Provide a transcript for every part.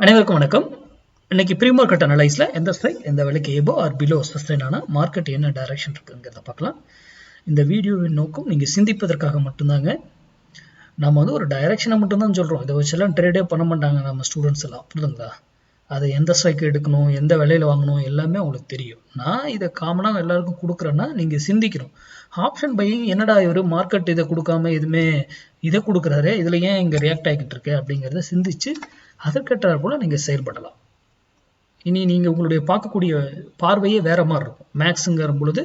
அனைவருக்கும் வணக்கம். இன்னைக்கு ப்ரீ மார்க்கெட் அனலைஸ்ல எந்த ஸ்ட்ரைக் எந்த விலைக்கு ஏபோ ஆர் பிலோ சஸ்டைன் ஆன மார்க்கெட் என்ன டைரக்ஷன் இருக்குங்கிறத பார்க்கலாம். இந்த வீடியோவின் நோக்கம் நீங்க சிந்திப்பதற்காக மட்டும்தாங்க. நம்ம ஒரு டைரக்ஷனை மட்டும்தான் சொல்றோம். இதை வச்செல்லாம் ட்ரேடே பண்ண மாட்டாங்க நம்ம ஸ்டூடெண்ட்ஸ் எல்லாம், புரியுதுங்களா? அதை எந்த ஸ்ட்ரைக் எடுக்கணும், எந்த விலையில வாங்கணும் எல்லாமே உங்களுக்கு தெரியும். நான் இதை காமனாக எல்லாருக்கும் கொடுக்குறேன்னா நீங்க சிந்திக்கணும். ஆப்ஷன் பையிங் என்னடா இவர் மார்க்கெட் இதை கொடுக்காம எதுவுமே இதை கொடுக்குறாரு, இதுல ஏன் இங்க ரியாக்ட் ஆகிட்டு இருக்கு அப்படிங்கிறத சிந்திச்சு அதற்கேற்றாற் போல நீங்க செயல்படலாம். இனி நீங்க உங்களுடைய பார்க்கக்கூடிய பார்வையே வேற மாதிரி இருக்கும். மேக்ஸுங்கிற பொழுது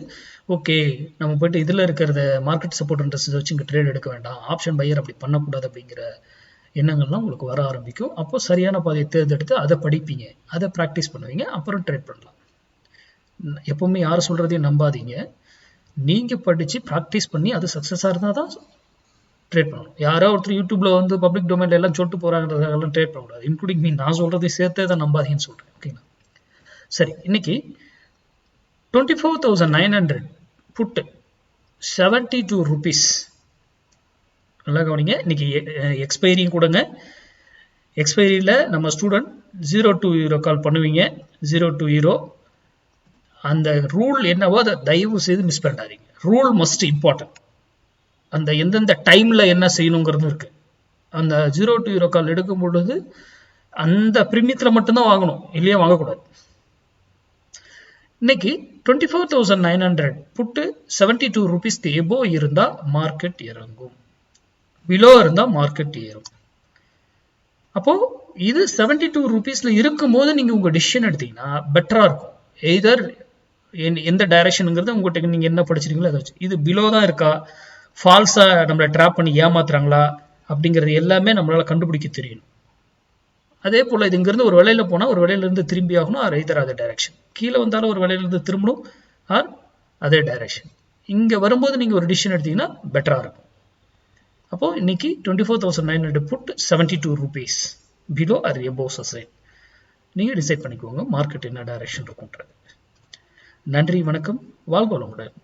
ஓகே, நம்ம போயிட்டு இதுல இருக்கிறத மார்க்கெட் சப்போர்ட் இன்ட்ரெஸ்ட் வச்சு இங்க ட்ரேட் எடுக்க வேண்டாம், ஆப்ஷன் பையர் அப்படி பண்ணக்கூடாது அப்படிங்கிற எண்ணங்கள்லாம் உங்களுக்கு வர ஆரம்பிக்கும். அப்போ சரியான பாதையை தேர்ந்தெடுத்து அதை படிப்பீங்க, அதை ப்ராக்டிஸ் பண்ணுவீங்க, அப்புறம் ட்ரேட் பண்ணலாம். எப்பவுமே யார் சொல்றதையும் நம்பாதீங்க. நீங்க படிச்சு ப்ராக்டிஸ் பண்ணி அது சக்சஸா இருந்தால் தான் ட்ரேட் பண்ணணும். யாரோ ஒருத்தர் யூடியூப்ல பப்ளிக் டொமைன்ல எல்லாம் சொல்லிட்டு போறாங்கிறதெல்லாம் ட்ரேட் பண்ணக்கூடாது. இன்க்ளூடிங் மீ, நான் சொல்றதை சேர்த்தே தான் நம்பாதீங்கன்னு சொல்றேன். ஓகேங்களா? சரி, இன்னைக்கு 24,900 புட்டு 72 rupees. நல்லா கவனிங்க. இன்னைக்கு எக்ஸ்பைரியும் கொடுங்க. எக்ஸ்பைரியில நம்ம ஸ்டூடெண்ட் 0 to 0 கால் பண்ணுவீங்க. 0 to 0 அந்த ரூல் என்னவோ அதை தயவு செய்து மிஸ் பண்ணாதீங்க. Rule must important. அந்த எந்தெந்த டைம்ல என்ன செய்யணுங்கிறது இருக்கு. அந்த 0 to 0 கால் எடுக்கும் பொழுது அந்த பிரீமியத்துல மட்டும்தான் வாங்கணும், இல்லையா வாங்கக்கூடாது. இன்னைக்கு 24,900 புட்டு 72 rupeesக்கு எபோ இருந்தா மார்க்கெட் இறங்கும், பிலோ இருந்தா மார்க்கெட் ஏறும். அப்போ இது 72 rupeesல இருக்கும்போது நீங்க உங்க டிசிஷன் எடுத்தீங்கன்னா பெட்டரா இருக்கும். எய்தர் எந்த டைரக்ஷனுங்கிறது உங்கள்கிட்ட நீங்க என்ன படிச்சிருக்கீங்களோ அதை வச்சு. இது பிலோ தான் இருக்கா, ஃபால்ஸா நம்மளை ட்ராப் பண்ணி ஏமாத்துறாங்களா அப்படிங்கிறது எல்லாமே நம்மளால கண்டுபிடிக்க தெரியணும். அதே போல இது இங்கிருந்து ஒரு வேலையில போனா ஒரு வேலையில இருந்து திரும்பி ஆகணும், ஆர் எய்தர் அதே டைரக்ஷன். கீழே வந்தாலும் ஒரு வேலையில இருந்து திரும்பணும், ஆர் அதே டைரக்ஷன். இங்க வரும்போது நீங்க ஒரு டிசிஷன் எடுத்தீங்கன்னா பெட்டரா இருக்கும். அப்போ இன்னைக்கு 24,900 புட் 72 rupees பிலோ ஆர் எபோ சஸ்டைன். நீங்க டிசைட் பண்ணிக்கோங்க மார்க்கெட் என்ன டைரக்ஷன் இருக்கும்ன்றது. நன்றி, வணக்கம், வாழ்க வளமுடன்.